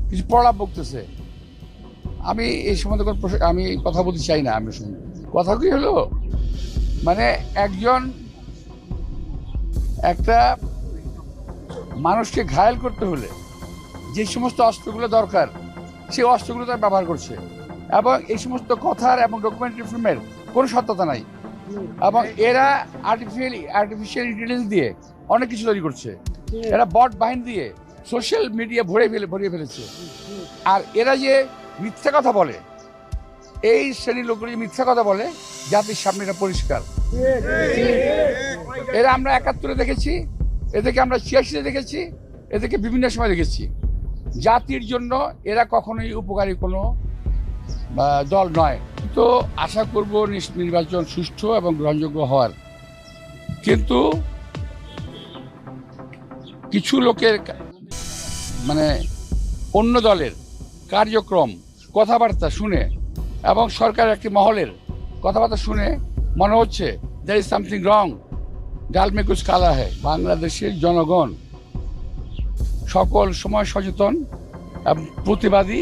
কিছু প্রলাপ বকতেছে। আমি এই সম্বন্ধে আমি কথা বলতে চাই না। আমি শুনি কথা কি হলো, মানে একজন একটা মানুষকে ঘায়েল করতে হলে যে সমস্ত অস্ত্রগুলো দরকার সেই অস্ত্রগুলো তারা ব্যবহার করছে, এবং এই সমস্ত কথার এবং ডকুমেন্টারি ফিল্মের কোনো সত্যতা নাই, এবং এরা আর্টিফিশিয়াল ইন্টেলিজেন্স দিয়ে অনেক কিছু তৈরি করছে। এরা বট বাহিনী দিয়ে সোশ্যাল মিডিয়া ভরিয়ে ফেলেছে। আর এরা যে মিথ্যা কথা বলে, এই শ্রেণীর লোকগুলো যে মিথ্যা কথা বলে, জাতির সামনে এটা পরিষ্কার। এরা আমরা ৭১-এ দেখেছি, এদেরকে আমরা ৮৬-তে দেখেছি, এদেরকে বিভিন্ন সময় দেখেছি। জাতির জন্য এরা কখনোই উপকারী কোনো দল নয়। তো আশা করব নির্বাচন সুষ্ঠু এবং গ্রহণযোগ্য হওয়ার, কিন্তু কিছু লোকের মানে অন্য দলের কার্যক্রম কথাবার্তা শুনে এবং সরকার একটি মহলের কথাবার্তা শুনে মনে হচ্ছে there is something wrong, ডাল মে কুছ কালা है। বাংলাদেশের জনগণ সকল সময় সচেতন এবং প্রতিবাদী।